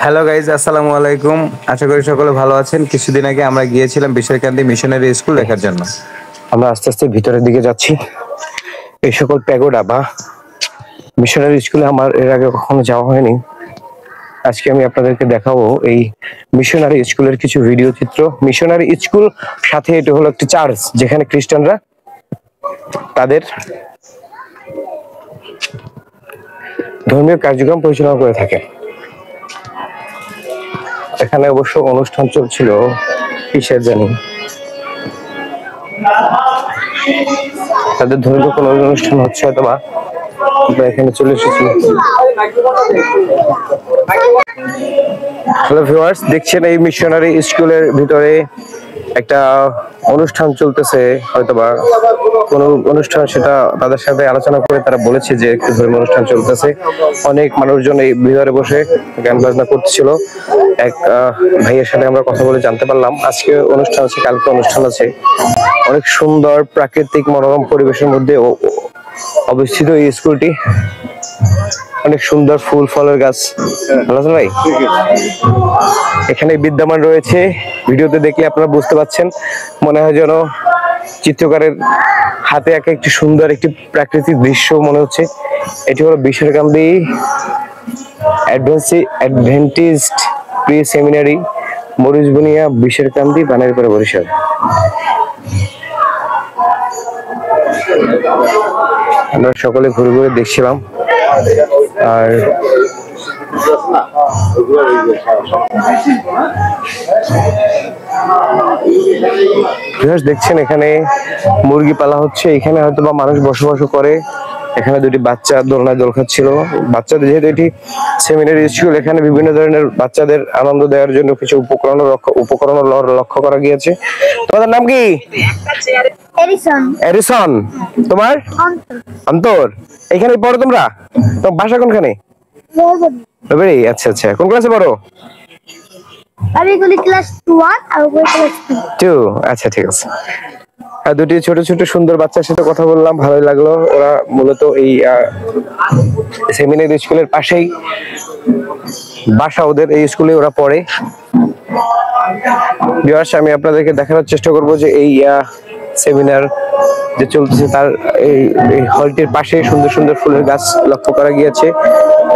Hello guys, আসসালামু আলাইকুম। আশা করি সকলে ভালো আছেন। কিছুদিন আগে আমরা গিয়েছিলাম বিশ্বকান্দি মিশনারি স্কুল দেখার জন্য। আমরা আস্তে আস্তে ভিতরের দিকে যাচ্ছি। এই সকল প্যাগোডা বা মিশনারি স্কুলে আমার এর আগে কখনো যাওয়া হয়নি। আজকে আমি আপনাদেরকে দেখাবো এই মিশনারি স্কুলের কিছু ভিডিও চিত্র। মিশনারি স্কুল সাথে এটা হলো একটি চার্চ, যেখানে খ্রিস্টানরা তাদের ধর্মীয় কার্যক্রম পরিচালনা করে থাকে। এখানে অবশ্য অনুষ্ঠান চলছিল, কিসের জানি, তাদের ধর্মীয় কোনো অনুষ্ঠান হচ্ছে হয়তো বা। আমরা এখানে চলে এসেছি। হ্যালো ভিউয়ার্স, দেখছেন এই মিশনারি স্কুলের ভিতরে একটা অনুষ্ঠান চলতেছে, হয়তোবা কোনো অনুষ্ঠান, সেটা তাদের সাথে আলোচনা করে তারা বলেছে যে একটু ধর্মীয় অনুষ্ঠান চলতেছে। অনেক মানুষজন এই ভিতরে বসে গান বাজনা করতেছিল। এক ভাইয়ের সাথে আমরা কথা বলে জানতে পারলাম আজকে অনুষ্ঠান আছে, কালকে অনুষ্ঠান আছে। অনেক সুন্দর প্রাকৃতিক মনোরম পরিবেশের মধ্যে অবস্থিত এই স্কুলটি। অনেক সুন্দর ফুল ফলের গাছ। ভালো আছেন ভাই? এখানে বিদ্যমান রয়েছে, ভিডিওতে দেখলে আপনারা বুঝতে পারছেন। মনে হয় যেন চিত্রকারের হাতে একা একটি সুন্দর একটি প্রাকৃতিক দৃশ্য মনে হচ্ছে। এটি হলো Bishwakandi Adventist pre seminary, Morichbunia, Bishwakandi, Banaripara, Barishal. আমরা সকলে ঘুরে ঘুরে দেখছিলাম। আর দেখছেন এখানে মুরগি পালা হচ্ছে। এখানে হয়তো বা মানুষ বসবাস করে। এখানে দুটি বাচ্চা দোলনায় দোল খাচ্ছিল। বাচ্চাদের যেহেতু এটি সেমিনারি স্কুল, এখানে বিভিন্ন ধরনের বাচ্চাদের আনন্দ দেওয়ার জন্য কিছু উপকরণ লক্ষ্য করা গিয়েছে। তোমাদের নাম কি? এরিসন। তোমার? অন্তর। এখানে পড়ো তোমরা? তোমার বাসা কোনখানে? আচ্ছা আচ্ছা, কোন ক্লাসে পড়ো? ক্লাস 1 আর ক্লাস 2। আচ্ছা, ঠিক আছে। আর দুটি ছোট ছোট সুন্দর বাচ্চার সাথে কথা বললাম, ভালোই লাগলো। ওরা মূলত এই সেমিনারি স্কুলের পাশেই বাসা ওদের, এই স্কুলে ওরা পড়ে। ভিউয়ার্স, আমি আপনাদেরকে দেখানোর চেষ্টা করব যে এই সেমিনার যে চলতেছে তার এই হলটির পাশে সুন্দর সুন্দর ফুলের গাছ লক্ষ্য করা গিয়েছে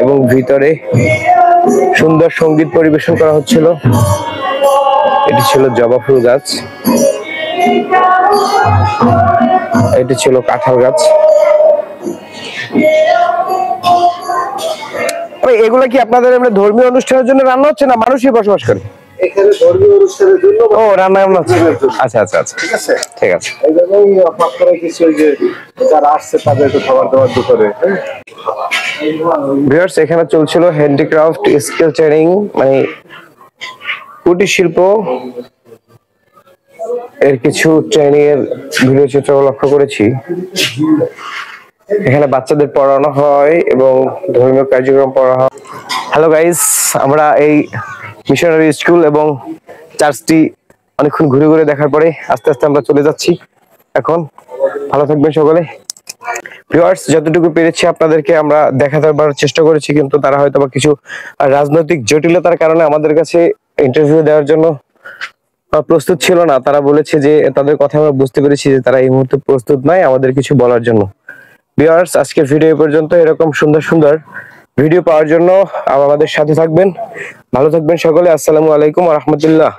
এবং ভিতরে সুন্দর সঙ্গীত পরিবেশন করা হচ্ছিল। এটি ছিল জবা ফুল গাছ, এটি ছিল কাঁঠাল গাছ। এগুলা কি আপনাদের ধর্মীয় অনুষ্ঠানের জন্য রান্না হচ্ছে, না মানুষই বসবাস করে? এখানে ধর্মীয় অনুষ্ঠানের জন্য ও রান্না হচ্ছে। আচ্ছা আচ্ছা আচ্ছা, ঠিক আছে, ঠিক আছে। এই জন্যই আপনারা কিছু যে যারা আসছে তাদের একটু খাবার দাবার করে। ভিউয়ার্স, এখানে চলছিল হ্যান্ডিক্রাফট স্কিল ট্রেনিং, মানে কুটির শিল্প এর কিছু ট্রেনিং এর ভিডিও চিত্র লক্ষ্য করেছি। এখানে বাচ্চাদের পড়ানো হয় এবং ধর্মীয় কার্যক্রম পড়া হয়। হ্যালো গাইস, আমরা এই মিশনারি স্কুল এবং চার্চটি অনেকক্ষণ ঘুরে ঘুরে দেখার পরে আস্তে আস্তে আমরা চলে যাচ্ছি এখন। ভালো থাকবেন সকলে। ভিউয়ার্স, যতটুকু পেরেছি আপনাদেরকে আমরা দেখাতে চেষ্টা করেছি, কিন্তু তারা হয়তো বা কিছু রাজনৈতিক জটিলতার কারণে আমাদের কাছে ইন্টারভিউ দেওয়ার জন্য প্রস্তুত ছিল না। তারা বলেছে যে, তাদের কথা আমরা বুঝতে পেরেছি যে তারা এই মুহূর্তে প্রস্তুত নয় আমাদের কিছু বলার জন্য। ভিউয়ার্স, আজকের ভিডিও পর্যন্ত। এরকম সুন্দর সুন্দর ভিডিও পাওয়ার জন্য আমাদের সাথে থাকবেন। ভালো থাকবেন সকলে। আসসালামু আলাইকুম ওয়া রাহমাতুল্লাহ।